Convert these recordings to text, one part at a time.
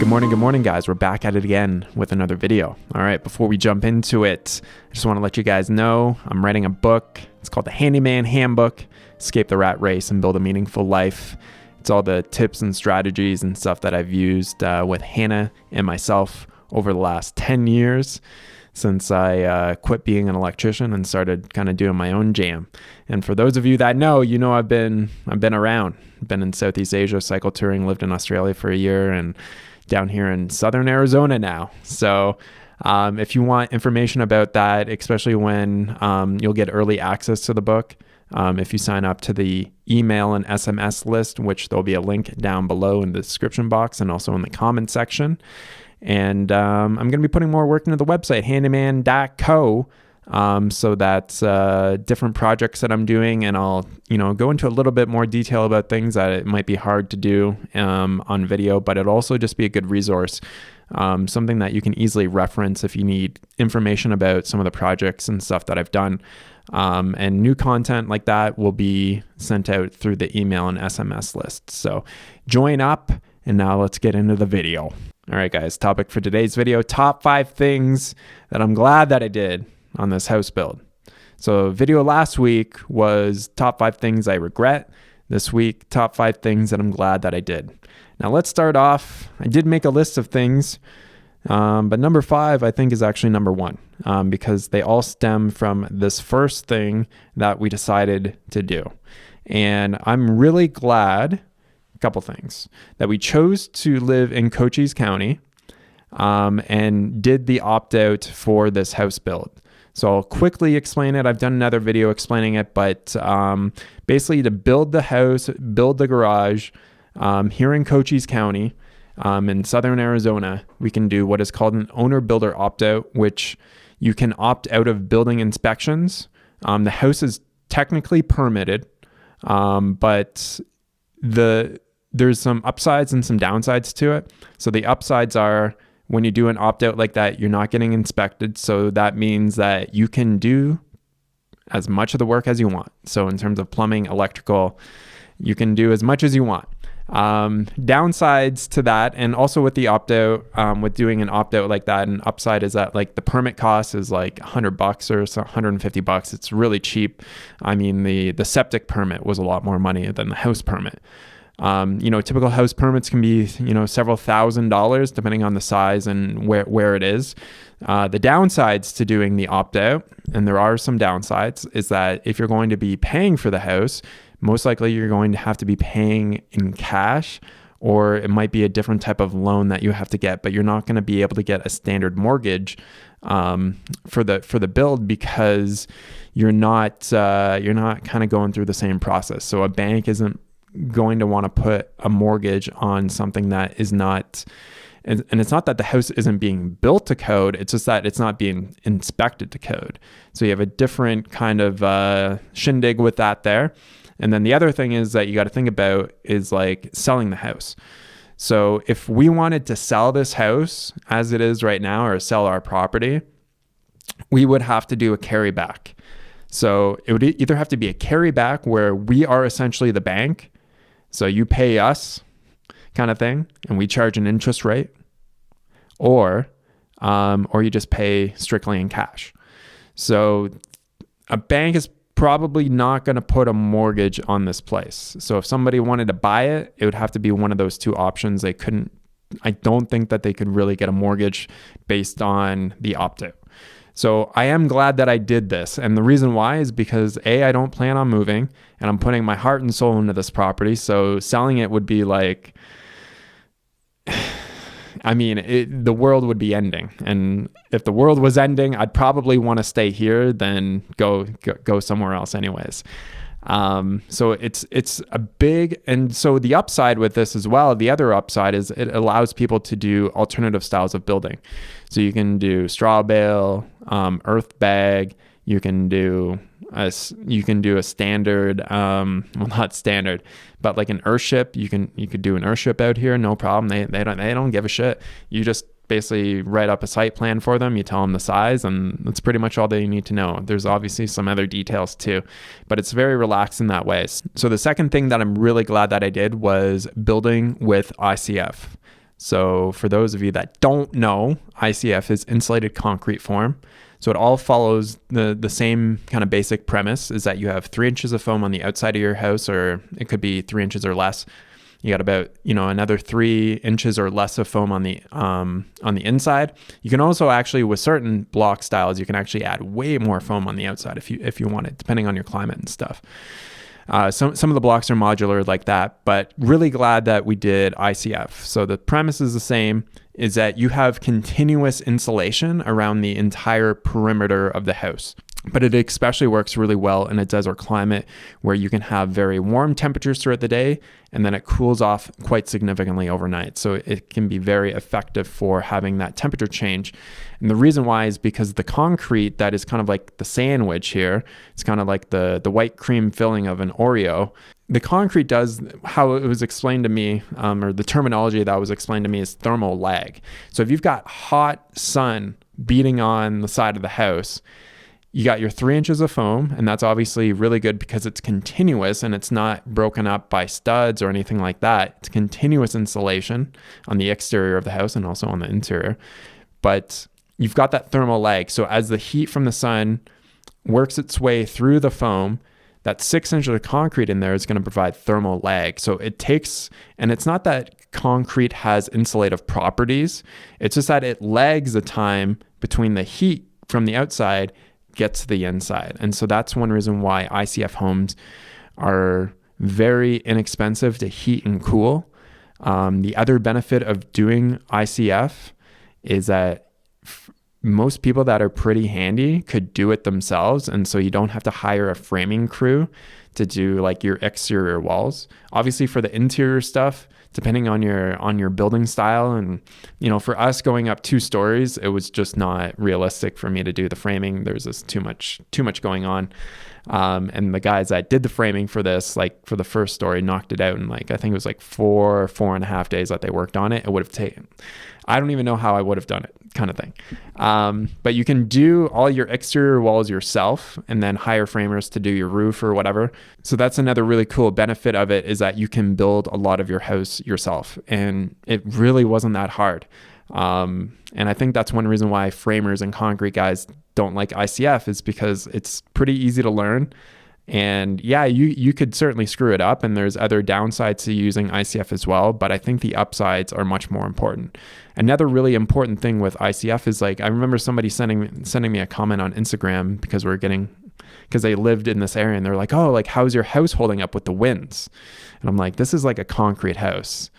Good morning, guys. We're back at it again with another video. All right, before we jump into it, I just want to let you guys know I'm writing a book. It's called the Handeeman Handbook, Escape the Rat Race and Build a Meaningful Life. It's all the tips and strategies and stuff that I've used with Hannah and myself over the last 10 years since I quit being an electrician and started kind of doing my own jam. And for those of you that know, you know I've been around. Been in Southeast Asia, cycle touring, lived in Australia for a year, and down here in Southern Arizona now. So if you want information about that, especially when you'll get early access to the book, if you sign up to the email and SMS list, which there'll be a link down below in the description box and also in the comment section. And I'm going to be putting more work into the website, handeeman.co. So that's different projects that I'm doing, and I'll go into a little bit more detail about things that it might be hard to do on video, but it'll also just be a good resource, something that you can easily reference if you need information about some of the projects and stuff that I've done. And new content like that will be sent out through the email and SMS list. So join up, and now let's get into the video. All right, guys, topic for today's video, top 5 things that I'm glad that I did on this house build. So video last week was top 5 things I regret. This week, top 5 things that I'm glad that I did. Now let's start off. I did make a list of things, but number 5 I think is actually number 1, because they all stem from this first thing that we decided to do. And I'm really glad, a couple things, that we chose to live in Cochise County and did the opt-out for this house build. So I'll quickly explain it. I've done another video explaining it, but basically to build the house, build the garage here in Cochise County in Southern Arizona, we can do what is called an owner-builder opt-out, which you can opt out of building inspections. The house is technically permitted, but there's some upsides and some downsides to it. So the upsides are, when you do an opt-out like that, you're not getting inspected. So that means that you can do as much of the work as you want. So in terms of plumbing, electrical, you can do as much as you want. Downsides to that, and also with the opt-out, with doing an opt-out like that, an upside is that like the permit cost is like $100 or so, $150. It's really cheap. I mean, the septic permit was a lot more money than the house permit. Typical house permits can be, several $1,000s depending on the size and where it is. The downsides to doing the opt-out, and there are some downsides, is that if you're going to be paying for the house, most likely you're going to have to be paying in cash, or it might be a different type of loan that you have to get, but you're not going to be able to get a standard mortgage for the build, because you're not kind of going through the same process. So a bank isn't going to want to put a mortgage on something that is not, and it's not that the house isn't being built to code, it's just that it's not being inspected to code. So you have a different kind of shindig with that there. And then the other thing is that you got to think about is like selling the house. So if we wanted to sell this house as it is right now, or sell our property, we would have to do a carryback. So it would either have to be a carryback where we are essentially the bank, so you pay us kind of thing, and we charge an interest rate, or you just pay strictly in cash. So a bank is probably not going to put a mortgage on this place. So if somebody wanted to buy it, it would have to be one of those two options. I don't think that they could really get a mortgage based on the opt-out. So I am glad that I did this. And the reason why is because I don't plan on moving, and I'm putting my heart and soul into this property. So selling it would be like, the world would be ending. And if the world was ending, I'd probably want to stay here than go somewhere else anyways. So it's a big, and so the upside with this as well, the other upside is it allows people to do alternative styles of building. So you can do straw bale, earth bag, you can do a standard, well, not standard, but like an earthship. You could do an earthship out here, no problem. They don't give a shit. You just basically write up a site plan for them. You tell them the size, and that's pretty much all that you need to know. There's obviously some other details too, but it's very relaxed in that way. So the second thing that I'm really glad that I did was building with ICF. So for those of you that don't know, ICF is insulated concrete form. So it all follows the same kind of basic premise, is that you have 3 inches of foam on the outside of your house, or it could be 3 inches or less. You got about, another 3 inches or less of foam on the inside. You can also actually, with certain block styles, you can actually add way more foam on the outside if you want it, depending on your climate and stuff. Some of the blocks are modular like that, but really glad that we did ICF. So the premise is the same, is that you have continuous insulation around the entire perimeter of the house. But it especially works really well in a desert climate where you can have very warm temperatures throughout the day, and then it cools off quite significantly overnight. So it can be very effective for having that temperature change. And the reason why is because the concrete that is kind of like the sandwich here, it's kind of like the white cream filling of an Oreo. The concrete does, how it was explained to me, or the terminology that was explained to me, is thermal lag. So if you've got hot sun beating on the side of the house, you got your 3 inches of foam, and that's obviously really good because it's continuous and it's not broken up by studs or anything like that. It's continuous insulation on the exterior of the house and also on the interior. But you've got that thermal lag. So as the heat from the sun works its way through the foam, that 6 inches of concrete in there is going to provide thermal lag. So it takes, and it's not that concrete has insulative properties, it's just that it lags the time between the heat from the outside gets to the inside. And so that's one reason why ICF homes are very inexpensive to heat and cool. The other benefit of doing ICF is that most people that are pretty handy could do it themselves. And so you don't have to hire a framing crew to do like your exterior walls. Obviously for the interior stuff, depending on your building style, and for us going up 2 stories, it was just not realistic for me to do the framing. There's just too much going on. And the guys that did the framing for this, like for the first story, knocked it out in I think it was 4.5 days that they worked on it. It would have taken, I don't even know how I would have done it, kind of thing. But you can do all your exterior walls yourself and then hire framers to do your roof or whatever. So that's another really cool benefit of it, is that you can build a lot of your house yourself. And it really wasn't that hard. And I think that's one reason why framers and concrete guys don't like ICF, is because it's pretty easy to learn. And yeah, you could certainly screw it up, and there's other downsides to using ICF as well, but I think the upsides are much more important. Another really important thing with ICF is I remember somebody sending me a comment on Instagram because they lived in this area, and they're like, oh, how's your house holding up with the winds? And I'm like, this is like a concrete house.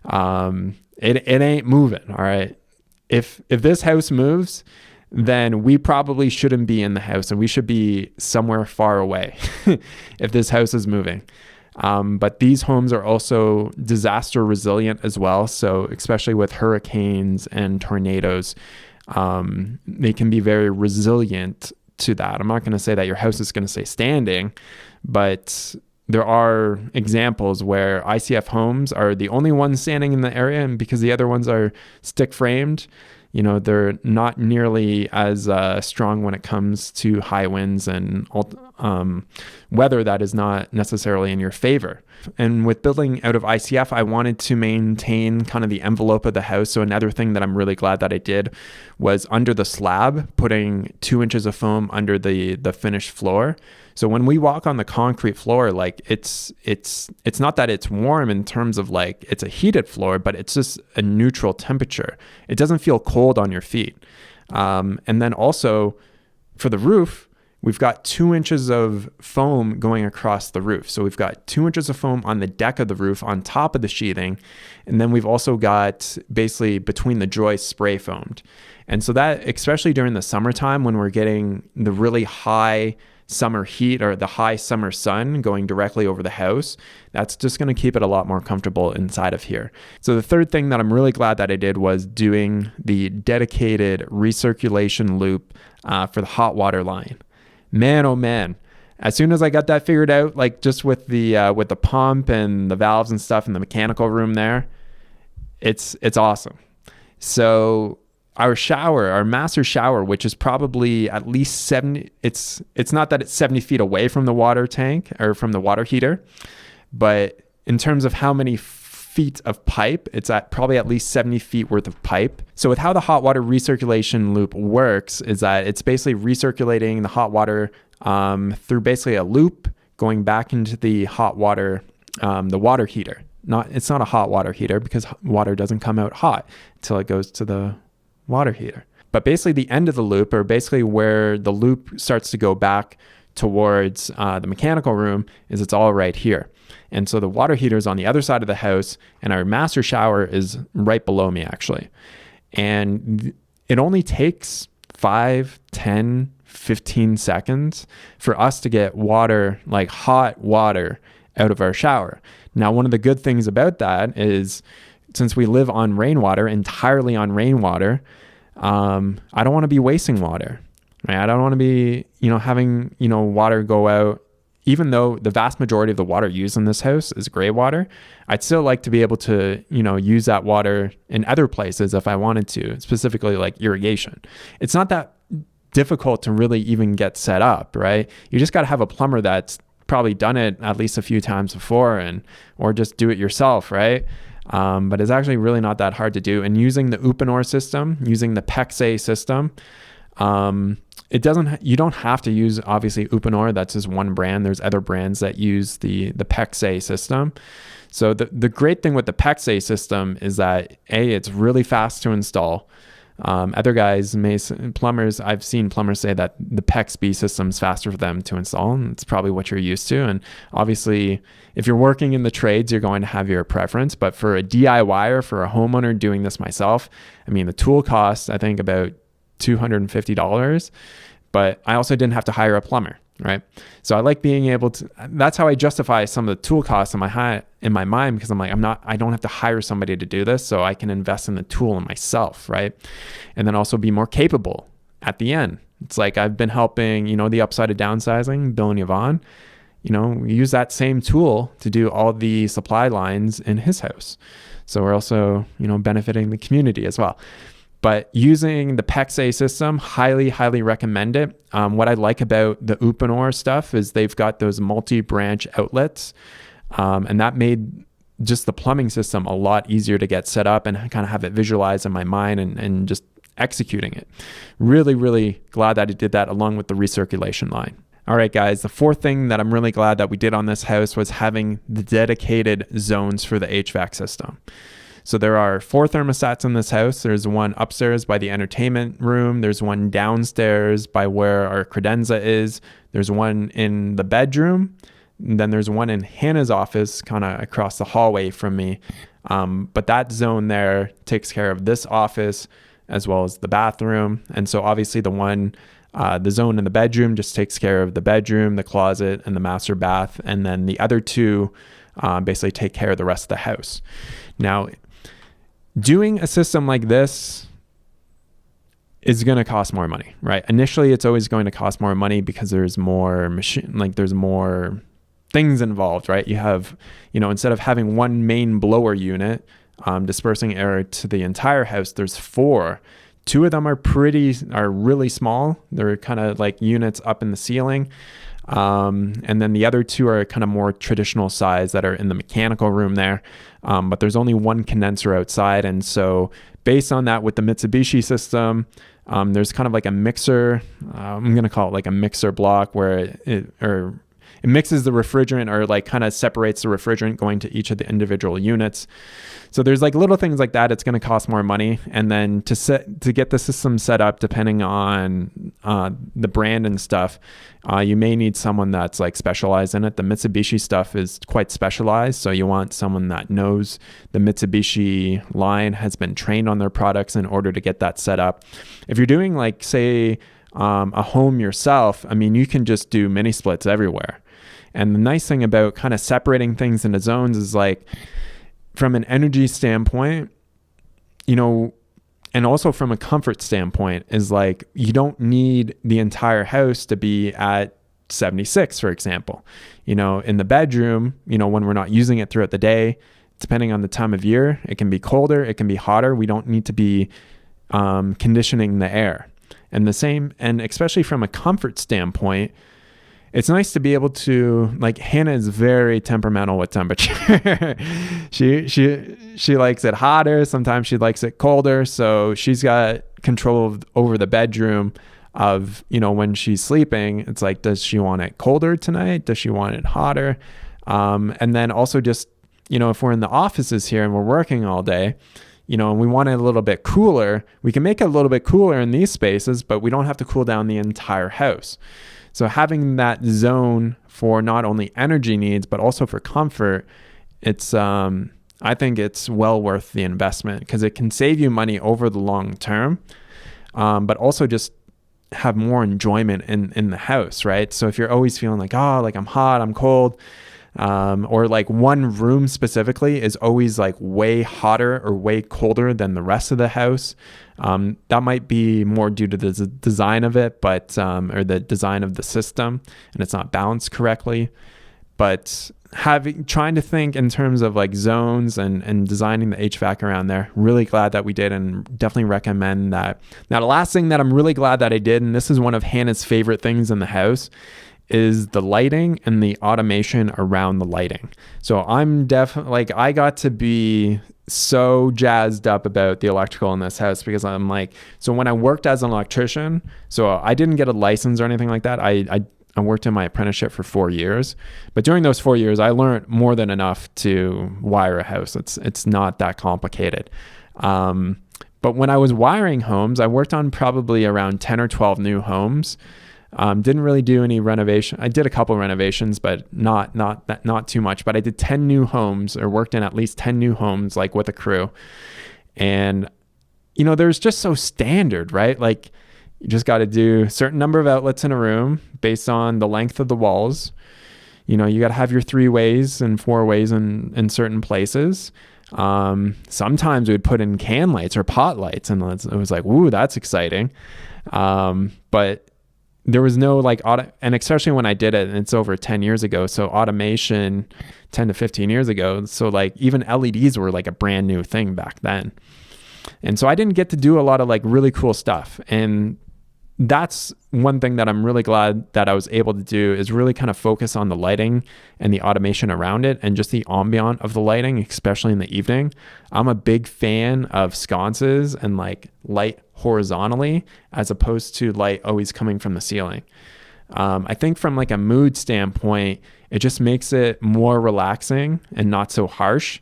It ain't moving. All right. If this house moves, then we probably shouldn't be in the house, and we should be somewhere far away if this house is moving. But these homes are also disaster resilient as well. So especially with hurricanes and tornadoes, they can be very resilient to that. I'm not going to say that your house is going to stay standing, but there are examples where ICF homes are the only ones standing in the area, and because the other ones are stick framed, they're not nearly as strong when it comes to high winds and weather that is not necessarily in your favor. And with building out of ICF, I wanted to maintain kind of the envelope of the house. So another thing that I'm really glad that I did was under the slab, putting 2 inches of foam under the finished floor. So when we walk on the concrete floor, it's not that it's warm in terms of it's a heated floor, but it's just a neutral temperature. It doesn't feel cold on your feet. And then also for the roof, we've got 2 inches of foam going across the roof. So we've got 2 inches of foam on the deck of the roof on top of the sheathing. And then we've also got basically between the joists spray foamed. And so that, especially during the summertime when we're getting the really high summer heat or the high summer sun going directly over the house, that's just going to keep it a lot more comfortable inside of here. So the third thing that I'm really glad that I did was doing the dedicated recirculation loop for the hot water line. Man, oh man. As soon as I got that figured out, just with the pump and the valves and stuff in the mechanical room there, it's awesome. So our master shower, which is probably at least 70, it's not that it's 70 feet away from the water tank or from the water heater, but in terms of how many feet of pipe. It's at probably at least 70 feet worth of pipe. So with how the hot water recirculation loop works is that it's basically recirculating the hot water through basically a loop going back into the hot water, the water heater. It's not a hot water heater because water doesn't come out hot until it goes to the water heater. But basically the end of the loop, or basically where the loop starts to go back towards the mechanical room, is it's all right here. And so the water heater is on the other side of the house, and our master shower is right below me actually. And it only takes 5, 10, 15 seconds for us to get water, like hot water, out of our shower. Now, one of the good things about that is, since we live on rainwater, entirely on rainwater, I don't want to be wasting water, right? I don't want to be, having, water go out. Even though the vast majority of the water used in this house is gray water, I'd still like to be able to, use that water in other places if I wanted to, specifically like irrigation. It's not that difficult to really even get set up, right? You just got to have a plumber that's probably done it at least a few times before, or just do it yourself, right? But it's actually really not that hard to do. And using the Uponor system, using the PEXA system, you don't have to use obviously Uponor. That's just one brand. There's other brands that use the PEXA system. So the great thing with the PEXA system is that it's really fast to install. Other guys plumbers, I've seen plumbers say that the PEX-B system is faster for them to install, and it's probably what you're used to. And obviously, if you're working in the trades, you're going to have your preference. But for a DIYer, for a homeowner doing this myself, the tool costs, I think, about $250, but I also didn't have to hire a plumber, right? So I like being able to, that's how I justify some of the tool costs in my mind, because I'm like, I don't have to hire somebody to do this, so I can invest in the tool in myself, right? And then also be more capable at the end. It's like I've been helping, the upside of downsizing, Bill and Yvonne, use that same tool to do all the supply lines in his house. So we're also, benefiting the community as well. But using the PEXA system, highly, highly recommend it. What I like about the Uponor stuff is they've got those multi-branch outlets, and that made just the plumbing system a lot easier to get set up and kind of have it visualized in my mind and just executing it. Really, really glad that I did that along with the recirculation line. All right, guys, the fourth thing that I'm really glad that we did on this house was having the dedicated zones for the HVAC system. So there are 4 thermostats in this house. There's one upstairs by the entertainment room. There's one downstairs by where our credenza is. There's one in the bedroom. And then there's one in Hannah's office, kind of across the hallway from me. But that zone there takes care of this office as well as the bathroom. And so obviously the zone in the bedroom just takes care of the bedroom, the closet, and the master bath. And then the other 2 basically take care of the rest of the house. Now, doing a system like this is going to cost more money, right? Initially, it's always going to cost more money because there's more there's more things involved, right? You have, instead of having one main blower unit dispersing air to the entire house, there's 4. 2 of them are really small. They're kind of like units up in the ceiling. And then the other 2 are kind of more traditional size that are in the mechanical room there. But there's only one condenser outside. And so based on that, with the Mitsubishi system, there's kind of like a mixer. I'm going to call it like a mixer block where it mixes the refrigerant, or like kind of separates the refrigerant going to each of the individual units. So there's like little things like that. It's going to cost more money. And then to get the system set up, depending on the brand and stuff, you may need someone that's like specialized in it. The Mitsubishi stuff is quite specialized. So you want someone that knows the Mitsubishi line, has been trained on their products in order to get that set up. If you're doing like, say, a home yourself, you can just do mini splits everywhere. And the nice thing about kind of separating things into zones is like, from an energy standpoint, and also from a comfort standpoint, is like, you don't need the entire house to be at 76, for example. In the bedroom, when we're not using it throughout the day, depending on the time of year, it can be colder, it can be hotter. We don't need to be conditioning the air. And especially from a comfort standpoint, it's nice to be able to, like, Hannah is very temperamental with temperature. she likes it hotter. Sometimes she likes it colder. So she's got control over the bedroom of, when she's sleeping. It's like, does she want it colder tonight? Does she want it hotter? And then also just, if we're in the offices here and we're working all day, and we want it a little bit cooler, we can make it a little bit cooler in these spaces, but we don't have to cool down the entire house. So having that zone for not only energy needs, but also for comfort, it's, I think it's well worth the investment because it can save you money over the long term, but also just have more enjoyment in the house, right? So if you're always feeling like, like I'm hot, I'm cold, or like one room specifically is always like way hotter or way colder than the rest of the house. That might be more due to the design of it, but, or the design of the system, and it's not balanced correctly. But trying to think in terms of like zones and designing the HVAC around there, really glad that we did, and definitely recommend that. Now, the last thing that I'm really glad that I did, and this is one of Hannah's favorite things in the house, is the lighting and the automation around the lighting. So I'm definitely like, I got to be so jazzed up about the electrical in this house because I'm like, so when I worked as an electrician, so I didn't get a license or anything like that. I worked in my apprenticeship for 4 years, but during those 4 years, I learned more than enough to wire a house. It's not that complicated. But when I was wiring homes, I worked on probably around 10 or 12 new homes. Didn't really do any renovation. I did a couple renovations, but not too much. But I did 10 new homes, or worked in at least 10 new homes, like with a crew. And, there's just so standard, right? Like you just got to do a certain number of outlets in a room based on the length of the walls. You got to have your 3 ways and 4 ways in certain places. Sometimes we'd put in can lights or pot lights, and it was like, ooh, that's exciting. But there was no like and especially when I did it, and it's over 10 years ago. So automation 10 to 15 years ago. So like even LEDs were like a brand new thing back then. And so I didn't get to do a lot of like really cool stuff. And that's one thing that I'm really glad that I was able to do, is really kind of focus on the lighting and the automation around it, and just the ambient of the lighting, especially in the evening. I'm a big fan of sconces and like light horizontally as opposed to light always coming from the ceiling. I think from like a mood standpoint, it just makes it more relaxing and not so harsh.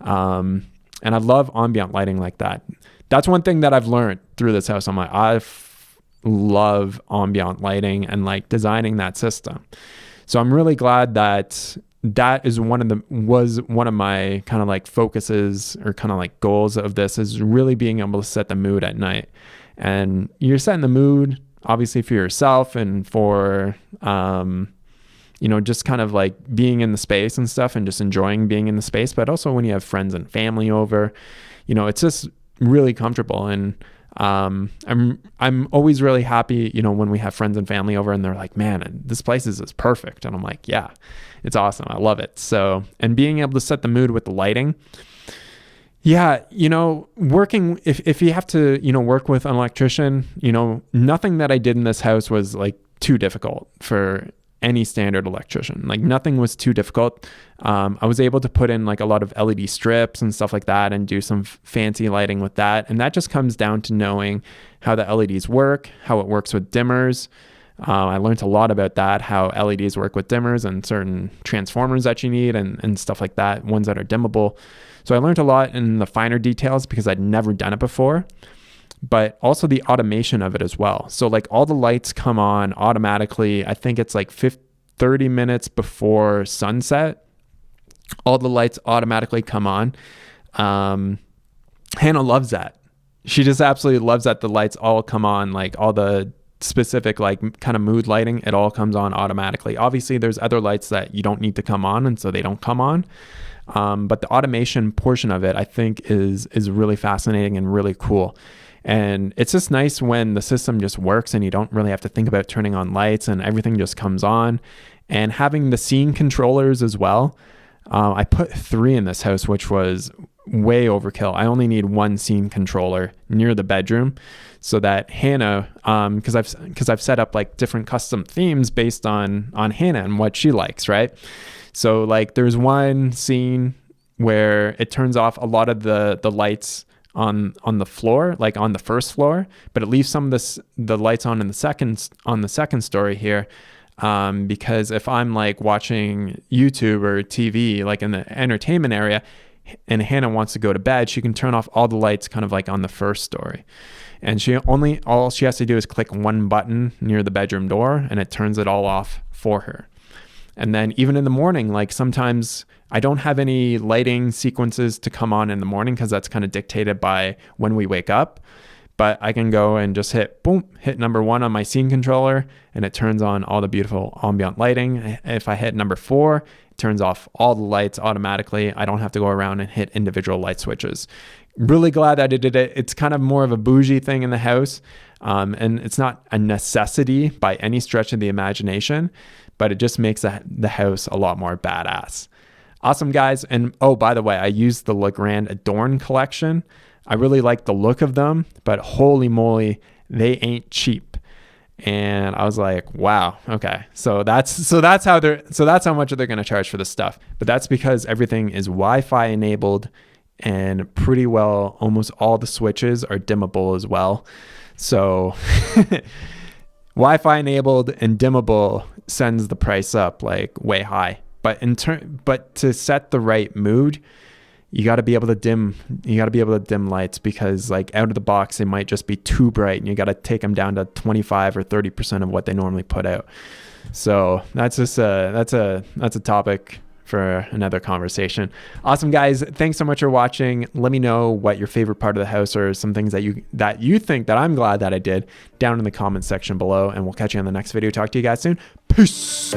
And I love ambient lighting like that. That's one thing that I've learned through this house. I'm like, I love ambient lighting and like designing that system. So I'm really glad that is one of my kind of like focuses, or kind of like goals of this, is really being able to set the mood at night. And you're setting the mood obviously for yourself and for, just kind of like being in the space and stuff, and just enjoying being in the space. But also when you have friends and family over, it's just really comfortable. And I'm always really happy, when we have friends and family over and they're like, man, this place is perfect. And I'm like, yeah, it's awesome. I love it. So, and being able to set the mood with the lighting. Yeah. Working, if you have to, work with an electrician, nothing that I did in this house was like too difficult for any standard electrician. Like nothing was too difficult. I was able to put in like a lot of LED strips and stuff like that, and do some fancy lighting with that. And that just comes down to knowing how the LEDs work, how it works with dimmers. I learned a lot about that, how LEDs work with dimmers and certain transformers that you need, and stuff like that, ones that are dimmable. So I learned a lot in the finer details because I'd never done it before, but also the automation of it as well. So like all the lights come on automatically. I think it's like 30 minutes before sunset. All the lights automatically come on. Hannah loves that. She just absolutely loves that the lights all come on, like all the specific like kind of mood lighting, it all comes on automatically. Obviously there's other lights that you don't need to come on, and so they don't come on. But the automation portion of it, I think is really fascinating and really cool. And it's just nice when the system just works and you don't really have to think about turning on lights, and everything just comes on. And having the scene controllers as well. I put 3 in this house, which was way overkill. I only need one scene controller near the bedroom so that Hannah, because I've set up like different custom themes based on Hannah and what she likes, right? So like there's one scene where it turns off a lot of the lights on the floor, like on the first floor, but it leaves some of the lights on in the second story here. Because if I'm like watching YouTube or TV, like in the entertainment area, and Hannah wants to go to bed, she can turn off all the lights kind of like on the first story. And all she has to do is click one button near the bedroom door and it turns it all off for her. And then even in the morning, like sometimes I don't have any lighting sequences to come on in the morning because that's kind of dictated by when we wake up. But I can go and just hit number 1 on my scene controller and it turns on all the beautiful ambient lighting. If I hit number 4, it turns off all the lights automatically. I don't have to go around and hit individual light switches. Really glad that I did it. It's kind of more of a bougie thing in the house. And it's not a necessity by any stretch of the imagination, but it just makes the house a lot more badass. Awesome, guys. And oh, by the way, I used the Legrand Adorn collection. I really like the look of them, but holy moly, they ain't cheap. And I was like, wow, okay. So that's how much they're going to charge for this stuff. But that's because everything is Wi-Fi enabled and pretty well almost all the switches are dimmable as well. So Wi-Fi enabled and dimmable sends the price up like way high. But to set the right mood, you got to be able to dim lights, because like out of the box they might just be too bright and you got to take them down to 25 or 30% of what they normally put out. So that's just that's a topic for another conversation. Awesome, guys. Thanks so much for watching. Let me know what your favorite part of the house or some things that you think that I'm glad that I did down in the comment section below, and we'll catch you on the next video. Talk to you guys soon. Peace.